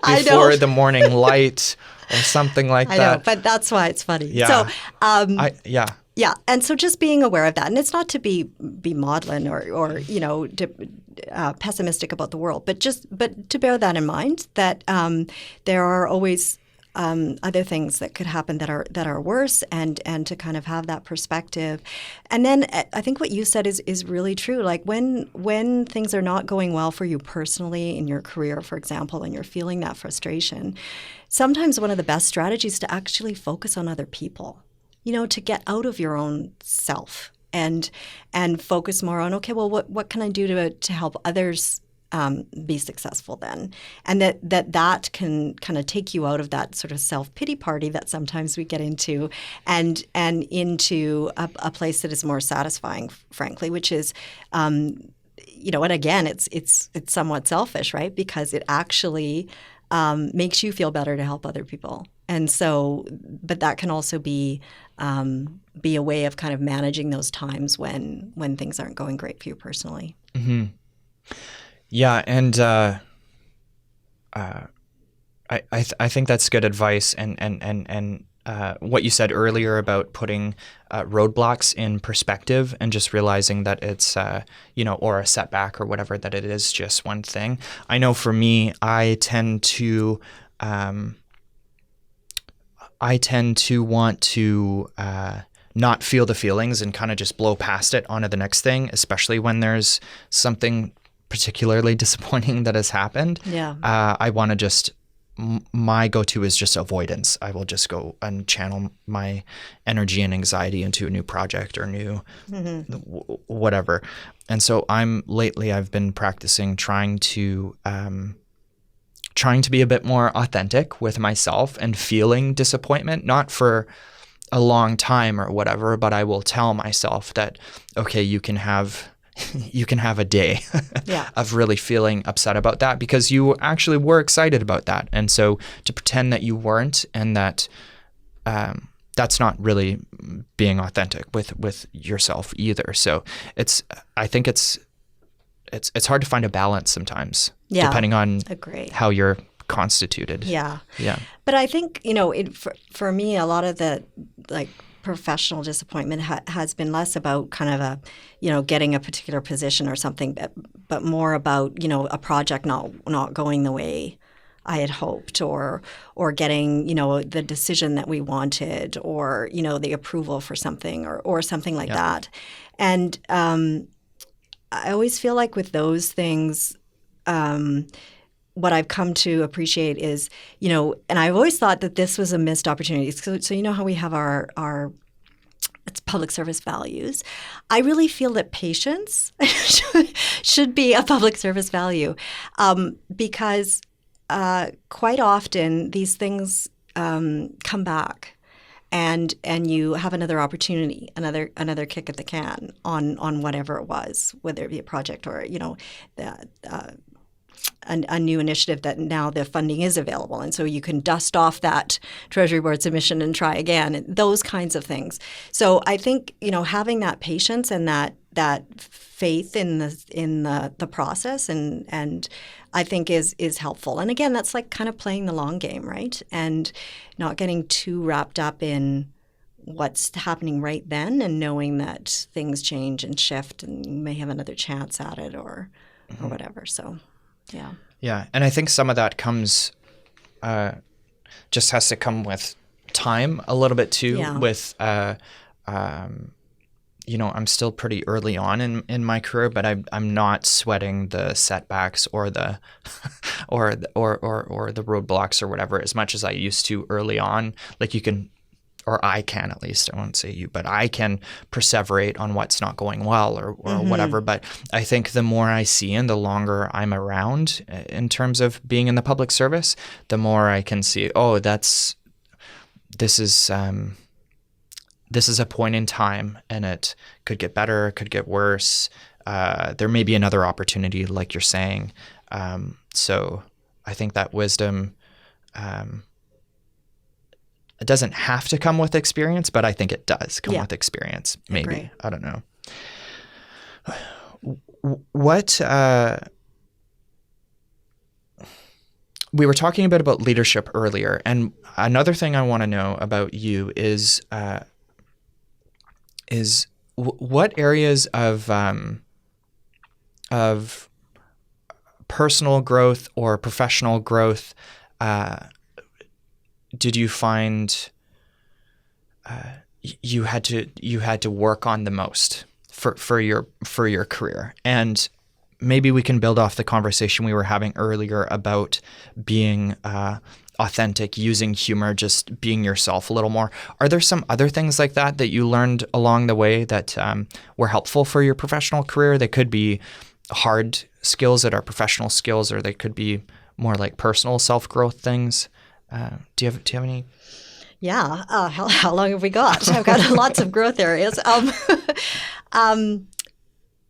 Before the morning light or something like that. I know, but that's why it's funny. Yeah. So, Yeah, and so just being aware of that, and it's not to be maudlin or pessimistic about the world, but to bear that in mind that there are always other things that could happen that are worse, and to kind of have that perspective. And then I think what you said is really true. Like when things are not going well for you personally in your career, for example, and you're feeling that frustration, sometimes one of the best strategies is to actually focus on other people. To get out of your own self and focus more on, okay, well, what can I do to help others be successful then? And that can kind of take you out of that sort of self-pity party that sometimes we get into and into a place that is more satisfying, frankly, which is and again, it's somewhat selfish, right? Because it actually makes you feel better to help other people. And so, but that can also be a way of kind of managing those times when things aren't going great for you personally. Mm-hmm. Yeah, and I think that's good advice. And what you said earlier about putting roadblocks in perspective and just realizing that it's or a setback or whatever, that it is just one thing. I know for me, I tend to want to not feel the feelings and kind of just blow past it onto the next thing, especially when there's something particularly disappointing that has happened. Yeah. I want to just, my go-to is just avoidance. I will just go and channel my energy and anxiety into a new project or new whatever. And so I've been practicing trying to be a bit more authentic with myself and feeling disappointment, not for a long time or whatever, but I will tell myself that, okay, you can have a day of really feeling upset about that because you actually were excited about that. And so to pretend that you weren't, and that that's not really being authentic with yourself either. So I think it's hard to find a balance sometimes, depending on how you're constituted. Yeah. Yeah. But I think, for me, a lot of the professional disappointment has been less about kind of getting a particular position or something, but more about, a project not going the way I had hoped, or getting, the decision that we wanted, or, the approval for something or something like that. And I always feel like with those things, what I've come to appreciate is, and I've always thought that this was a missed opportunity. So how we have our it's public service values. I really feel that patience should be a public service value, because quite often these things come back. And you have another opportunity, another kick at the can on whatever it was, whether it be a project or a new initiative that now the funding is available, and so you can dust off that Treasury Board submission and try again, and those kinds of things. So I think having that patience and that faith in the process and I think is helpful. And again, that's like kind of playing the long game, right? And not getting too wrapped up in what's happening right then, and knowing that things change and shift, and you may have another chance at it or whatever. So. Yeah. Yeah. And I think some of that comes, just has to come with time a little bit too. Yeah. With, I'm still pretty early on in my career, but I'm not sweating the setbacks or the, or the roadblocks or whatever as much as I used to early on. Like you can, or I can at least, I won't say you, but I can perseverate on what's not going well or whatever. But I think the more I see and the longer I'm around in terms of being in the public service, the more I can see, this is a point in time, and it could get better, it could get worse. There may be another opportunity, like you're saying. So I think that wisdom, it doesn't have to come with experience, but I think it does come with experience. Maybe. I don't know. What we were talking a bit about leadership earlier, and another thing I want to know about you is is what areas of personal growth or professional growth did you find you had to work on the most for your career? And maybe we can build off the conversation we were having earlier about being authentic, using humor, just being yourself a little more. Are there some other things like that you learned along the way that were helpful for your professional career? They could be hard skills that are professional skills, or they could be more like personal self-growth things. Do you have any? Yeah. How long have we got? I've got lots of growth areas.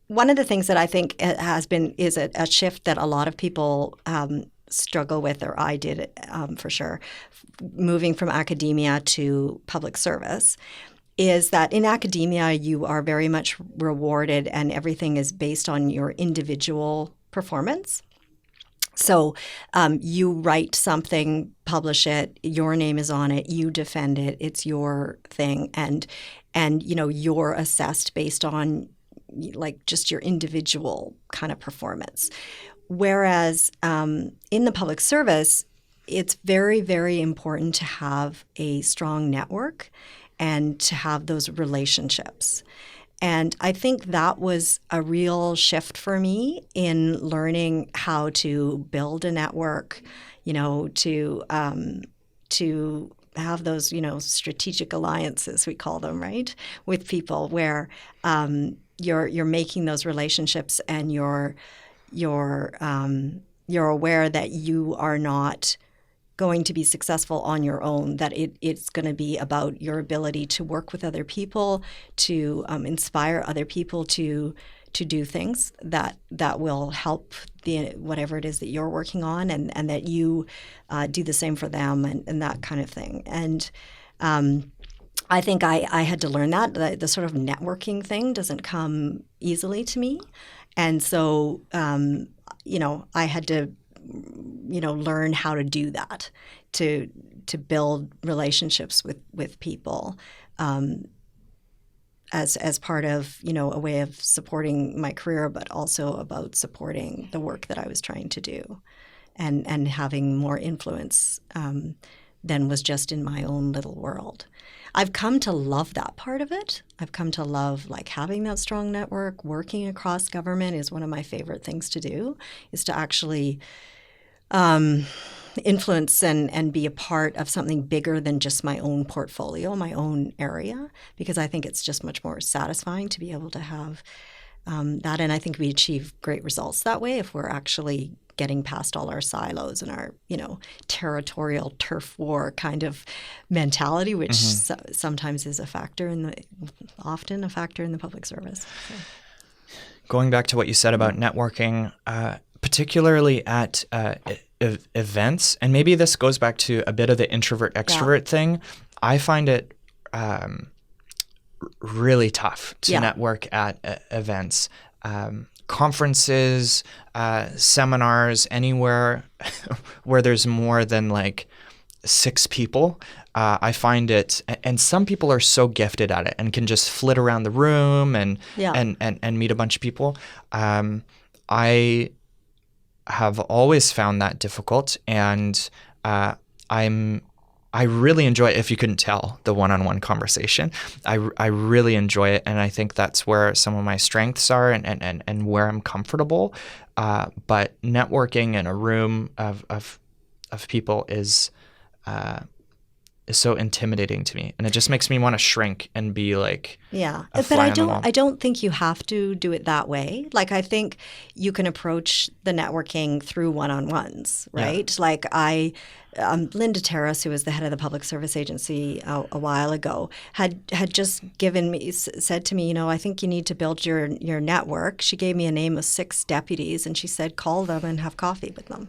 One of the things that I think is a shift that a lot of people struggle with, or I did for sure, moving from academia to public service, is that in academia you are very much rewarded and everything is based on your individual performance. So you write something, publish it, your name is on it, you defend it, it's your thing, and you're assessed based on like just your individual kind of performance. Whereas in the public service, it's very, very important to have a strong network and to have those relationships. And I think that was a real shift for me in learning how to build a network, to have those, strategic alliances, we call them, right, with people where you're making those relationships and you're aware that you are not going to be successful on your own, that it's going to be about your ability to work with other people, to inspire other people to do things that will help whatever it is that you're working on, and that you do the same for them, and that kind of thing. And I think I had to learn that the sort of networking thing doesn't come easily to me. And so, I had to learn how to do that, to build relationships with people as part of, a way of supporting my career, but also about supporting the work that I was trying to do and having more influence than was just in my own little world. I've come to love that part of it. I've come to love having that strong network. Working across government is one of my favorite things to do, is to actually influence and be a part of something bigger than just my own portfolio, my own area, because I think it's just much more satisfying to be able to have that. And I think we achieve great results that way if we're actually getting past all our silos and our, territorial turf war kind of mentality, which sometimes is often a factor in the public service. So. Going back to what you said about networking, particularly at events, and maybe this goes back to a bit of the introvert-extrovert thing, I find it really tough to network at events. Conferences, seminars, anywhere where there's more than 6 people, I find it, and some people are so gifted at it and can just flit around the room and meet a bunch of people. I have always found that difficult, and I really enjoy it. If you couldn't tell, the one-on-one conversation, I really enjoy it, and I think that's where some of my strengths are and where I'm comfortable. But networking in a room of people is so intimidating to me, and it just makes me want to shrink and be like a fly on the wall. I don't think you have to do it that way. I think you can approach the networking through one-on-ones, right? Linda Terrace, who was the head of the Public Service Agency a while ago, had just said to me, I think you need to build your network. She gave me a name of 6 deputies, and she said, call them and have coffee with them.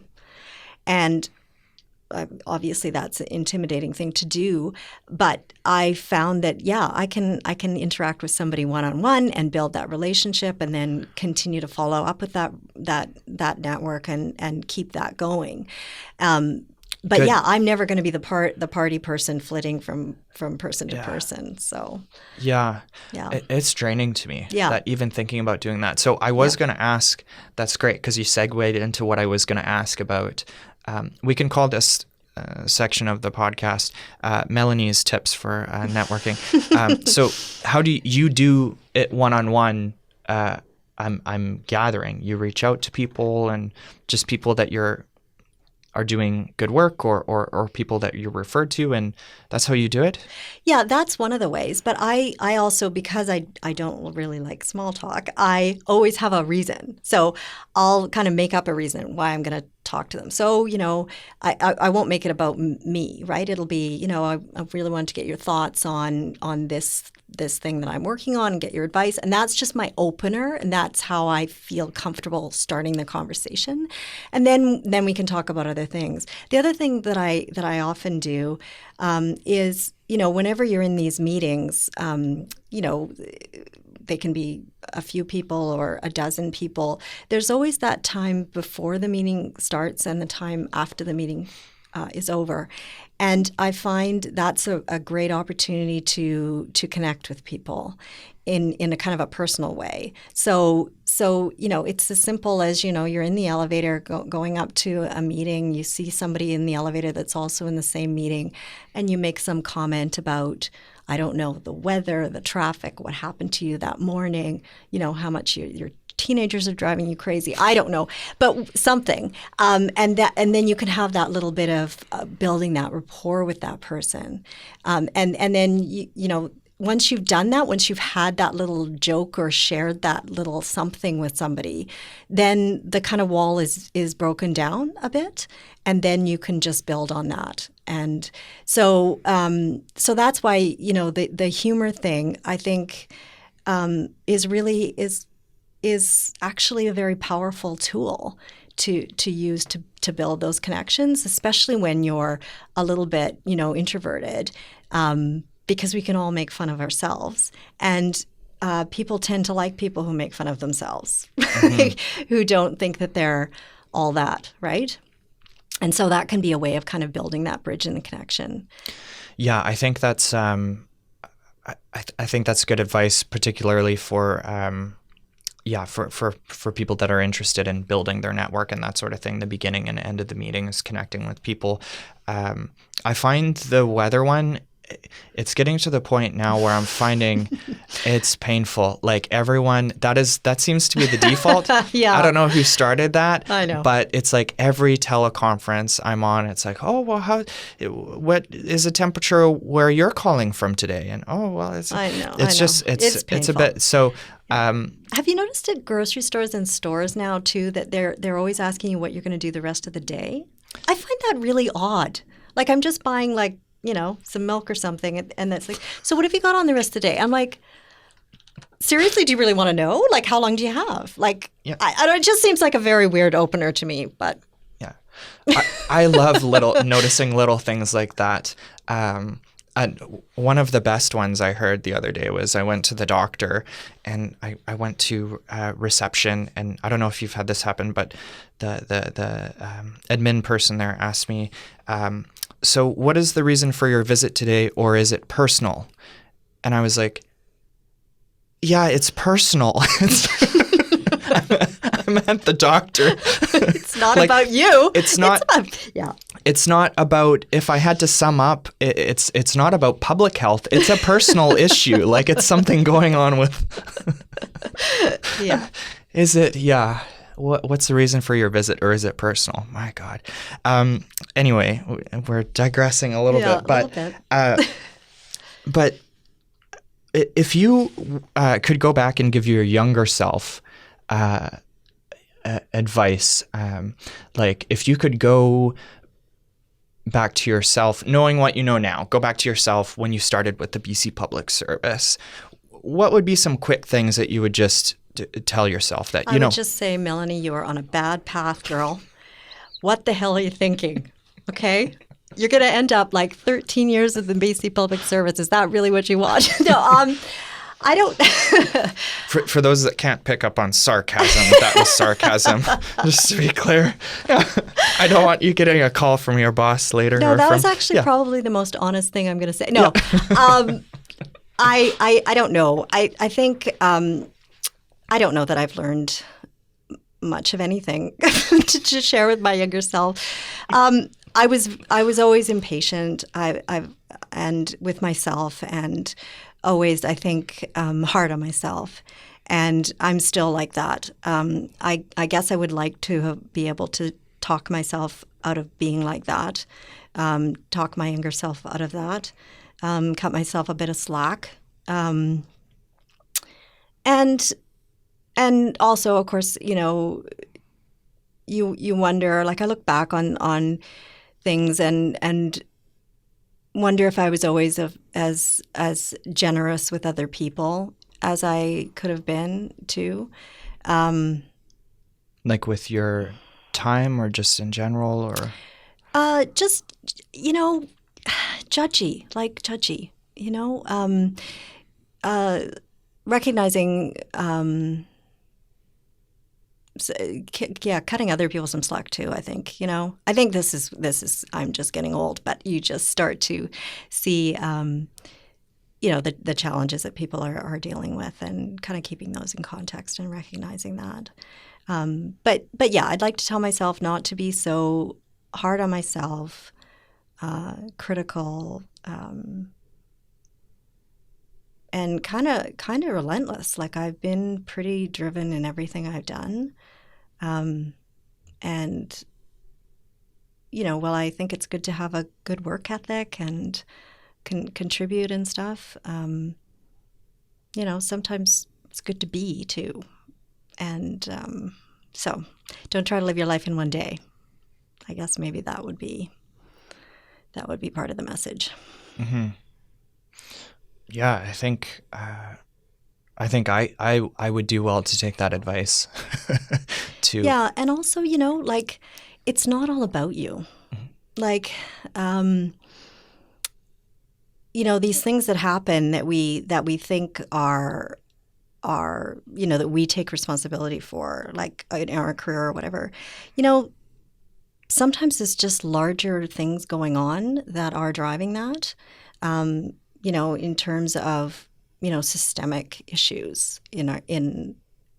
And obviously that's an intimidating thing to do, but I found that I can interact with somebody one-on-one and build that relationship, and then continue to follow up with that network and keep that going. But Good. yeah, I'm never going to be the party person flitting from person to Yeah. person. So Yeah. yeah. It's draining to me. Yeah. That even thinking about doing that. So I was going to ask, that's great because you segued into what I was going to ask about. We can call this section of the podcast Melanie's tips for networking. So how do you do it one-on-one? I'm gathering. You reach out to people and just people that are doing good work or people that you're referred to, and that's how you do it? Yeah, that's one of the ways. But I also, because I don't really like small talk, I always have a reason. So I'll kind of make up a reason why I'm going to talk to them. So, I won't make it about me, right? It'll be, I really want to get your thoughts on this thing that I'm working on and get your advice. And that's just my opener. And that's how I feel comfortable starting the conversation. And then we can talk about other things. The other thing that I often do is, whenever you're in these meetings, they can be a few people or a dozen people. There's always that time before the meeting starts and the time after the meeting is over. And I find that's a great opportunity to connect with people in a kind of a personal way. So it's as simple as, you're in the elevator going up to a meeting, you see somebody in the elevator that's also in the same meeting, and you make some comment about, I don't know, the weather, the traffic, what happened to you that morning, how much your teenagers are driving you crazy. I don't know, but something. And then you can have that little bit of building that rapport with that person. And then, once you've done that, once you've had that little joke or shared that little something with somebody, then the kind of wall is broken down a bit, and then you can just build on that. And so that's why, the humor thing, I think, is actually a very powerful tool to use to build those connections, especially when you're a little bit, introverted. Because we can all make fun of ourselves. And people tend to like people who make fun of themselves, who don't think that they're all that, right? And so that can be a way of kind of building that bridge in the connection. Yeah, I think that's I think that's good advice, particularly for for people that are interested in building their network and that sort of thing. The beginning and end of the meeting is connecting with people. I find the weather one, it's getting to the point now where I'm finding it's painful. Like everyone, that seems to be the default. Yeah. I don't know who started that. I know. But it's like every teleconference I'm on, it's like, oh, well, what is the temperature where you're calling from today? And oh, well, it's just it's a bit so. Have you noticed at grocery stores and stores now too that they're always asking you what you're going to do the rest of the day? I find that really odd. Like I'm just buying some milk or something, and that's like, so what have you got on the rest of the day? I'm like, seriously, do you really want to know? Like, how long do you have? Like, yeah. I don't. It just seems like a very weird opener to me, but. Yeah. I love noticing little things like that. And one of the best ones I heard the other day was I went to the doctor and I went to reception, and I don't know if you've had this happen, but the admin person there asked me, so what is the reason for your visit today, or is it personal? And I was like, yeah, it's personal. I'm at the doctor. It's not about you. It's not. It's not about, if I had to sum up, it's not about public health. It's a personal issue. Like it's something going on with. Yeah. Is it? Yeah. What's the reason for your visit, or is it personal? My God. Anyway, we're digressing a little bit, but if you could go back and give your younger self advice, like if you could go back to yourself, knowing what you know now, go back to yourself when you started with the BC Public Service, what would be some quick things that you would just tell yourself that, I would just say, Melanie, you are on a bad path, girl. What the hell are you thinking? Okay? You're going to end up like 13 years of the BC Public Service. Is that really what you want? No, I don't. For those that can't pick up on sarcasm, that was sarcasm. Just to be clear. I don't want you getting a call from your boss later. No, that was from, actually probably the most honest thing I'm going to say. No, I don't know. I think I don't know that I've learned much of anything to share with my younger self. I was always impatient. And with myself, and always, I think, hard on myself. And I'm still like that. I guess I would like to be able to talk myself out of being like that, talk my younger self out of that, cut myself a bit of slack. And also, of course, you wonder, like I look back on things and wonder if I was always as generous with other people as I could have been too. Like with your time or just in general or? Just, judgy, recognizing, cutting other people some slack too. I think, I think this is, I'm just getting old, but you just start to see, the challenges that people are dealing with, and kind of keeping those in context and recognizing that. But yeah, I'd like to tell myself not to be so hard on myself, critical, and kind of relentless. Like I've been pretty driven in everything I've done. And, while I think it's good to have a good work ethic and can contribute and stuff, sometimes it's good to be too. And so don't try to live your life in one day. I guess maybe that would be part of the message. Mm-hmm. Yeah, I think I would do well to take that advice. Yeah, and also, like it's not all about you. Mm-hmm. Like, these things that happen that we think are that we take responsibility for, like in our career or whatever. Sometimes it's just larger things going on that are driving that. In terms of systemic issues in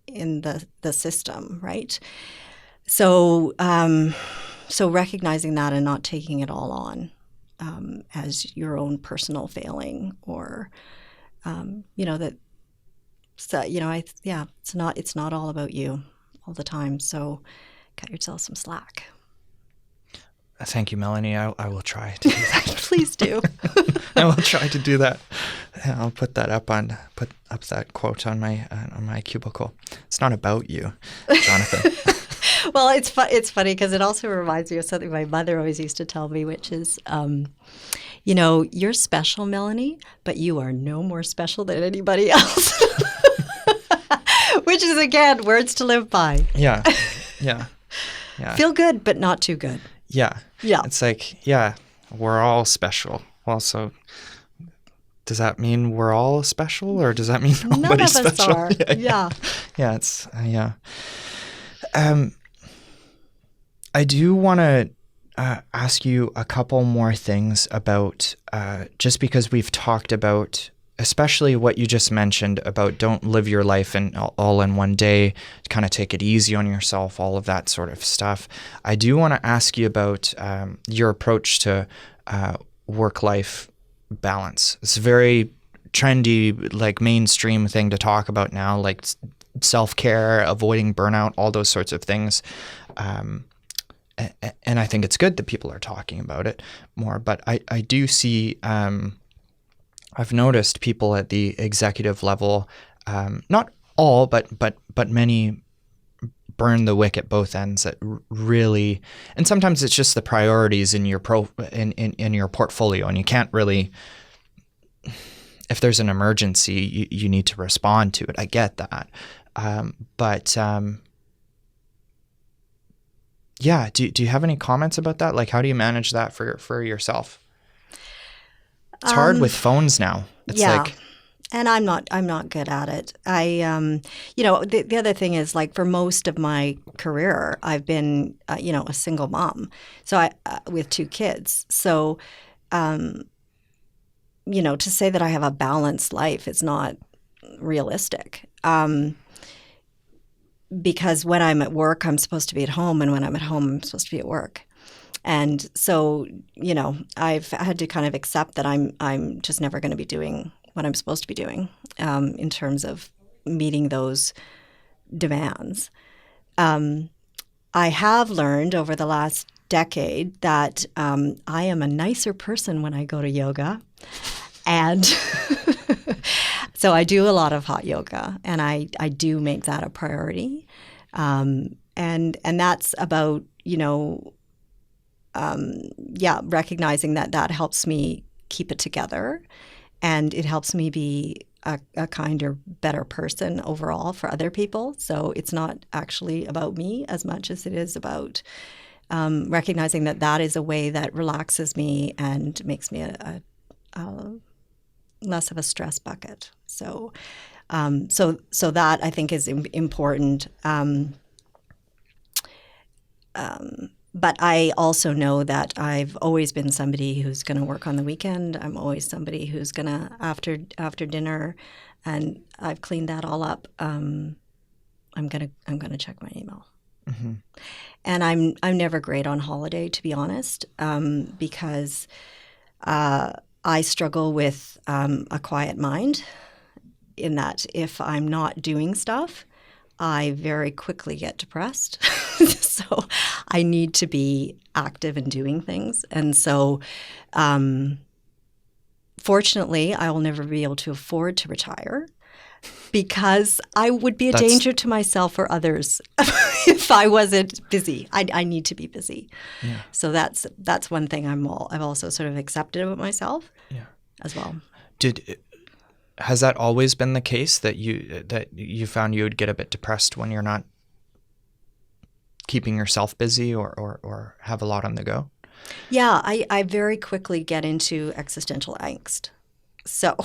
the system, right? So recognizing that and not taking it all on as your own personal failing, or that. So it's not all about you all the time. So cut yourself some slack. Thank you, Melanie. I will try to do that. Please do. I will try to do that. I'll put up that quote on my cubicle. It's not about you, Jonathan. Well, it's funny because it also reminds me of something my mother always used to tell me, which is, you're special, Melanie, but you are no more special than anybody else. Which is, again, words to live by. Yeah. Feel good, but not too good. Yeah. It's like, we're all special. Also, does that mean we're all special, or does that mean nobody's special? None of us are. Yeah. Yeah. It's I do want to ask you a couple more things about just because we've talked about, especially what you just mentioned about don't live your life all in one day, kind of take it easy on yourself, all of that sort of stuff. I do want to ask you about your approach to work-life balance. It's a very trendy, like mainstream thing to talk about now, like self-care, avoiding burnout, all those sorts of things. And I think it's good that people are talking about it more, but I do see, I've noticed people at the executive level, not all, but many burn the wick at both ends that really, and sometimes it's just the priorities in your in your portfolio, and you can't really, if there's an emergency, you need to respond to it. I get that. Yeah. Do you have any comments about that? Like, how do you manage that for yourself? It's hard with phones now. It's like, And I'm not good at it. The other thing is, like, for most of my career, I've been, a single mom. So with 2 kids. So, to say that I have a balanced life is not realistic. Because when I'm at work, I'm supposed to be at home. And when I'm at home, I'm supposed to be at work. And so, I've had to kind of accept that I'm just never going to be doing what I'm supposed to be doing in terms of meeting those demands. I have learned over the last decade that I am a nicer person when I go to yoga. And so I do a lot of hot yoga, and I do make that a priority. And that's about, recognizing that helps me keep it together. And it helps me be a kinder, better person overall for other people. So it's not actually about me as much as it is about recognizing that is a way that relaxes me and makes me a less of a stress bucket. So that I think is important. But I also know that I've always been somebody who's going to work on the weekend. I'm always somebody who's going to after dinner, and I've cleaned that all up. I'm gonna check my email. Mm-hmm. And I'm never great on holiday, to be honest, because I struggle with a quiet mind. In that, if I'm not doing stuff, I very quickly get depressed. So I need to be active and doing things. And so fortunately, I will never be able to afford to retire because I would be a danger to myself or others if I wasn't busy. I need to be busy. Yeah. So that's one thing I've also sort of accepted about myself as well. Has that always been the case that you found you would get a bit depressed when you're not keeping yourself busy or have a lot on the go? Yeah, I very quickly get into existential angst. So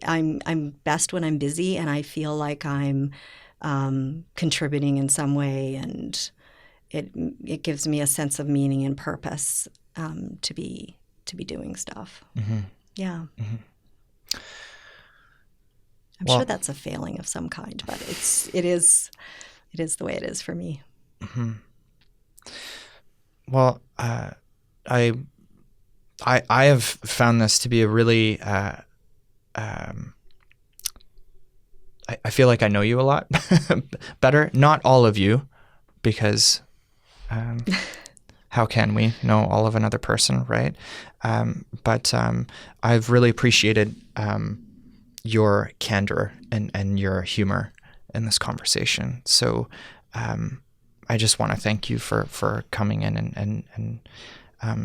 I'm best when I'm busy and I feel like I'm contributing in some way, and it gives me a sense of meaning and purpose to be doing stuff. Mm-hmm. Yeah. Mm-hmm. I'm sure that's a failing of some kind, but it is the way it is for me. Mm-hmm. Well, I have found this to be a really I feel like I know you a lot better. Not all of you, because how can we know all of another person, right? But I've really appreciated your candor and your humor in this conversation. So I just want to thank you for coming in and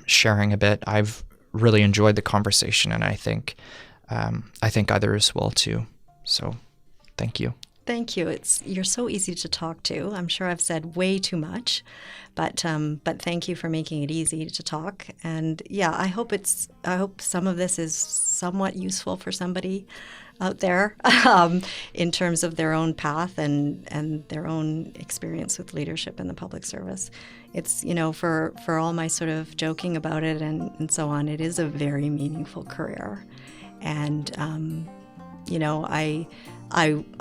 sharing a bit. I've really enjoyed the conversation, and I think others will too. So thank you. Thank you. You're so easy to talk to. I'm sure I've said way too much, but thank you for making it easy to talk. And yeah, I hope some of this is somewhat useful for somebody out there in terms of their own path and their own experience with leadership in the public service. It's, for all my sort of joking about it and so on, it is a very meaningful career. And,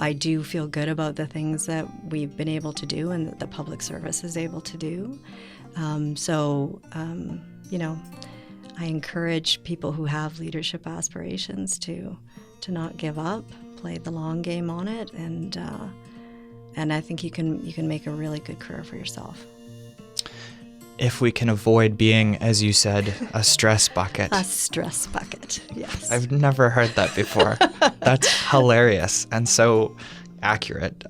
I do feel good about the things that we've been able to do and that the public service is able to do. I encourage people who have leadership aspirations to not give up, play the long game on it, and I think you can make a really good career for yourself. If we can avoid being, as you said, a stress bucket. A stress bucket, yes. I've never heard that before. That's hilarious and so accurate.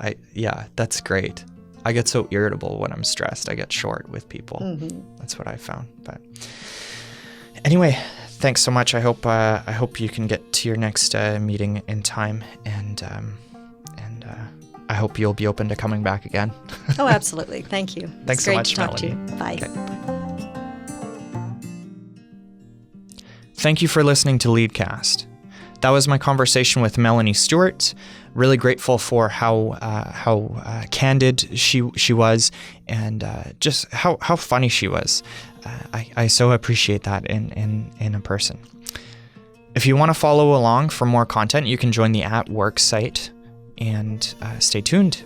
That's great. I get so irritable when I'm stressed. I get short with people. Mm-hmm. That's what I found. But anyway, thanks so much. I hope you can get to your next meeting in time, and I hope you'll be open to coming back again. Oh, absolutely. Thank you. Thanks so much, Great to talk to you. Bye. Okay. Thank you for listening to Leadcast. that was my conversation with Melanie Stewart. Really grateful for how candid she was, and just how funny she was. I so appreciate that in a person. If you want to follow along for more content, you can join the At Work site, and stay tuned.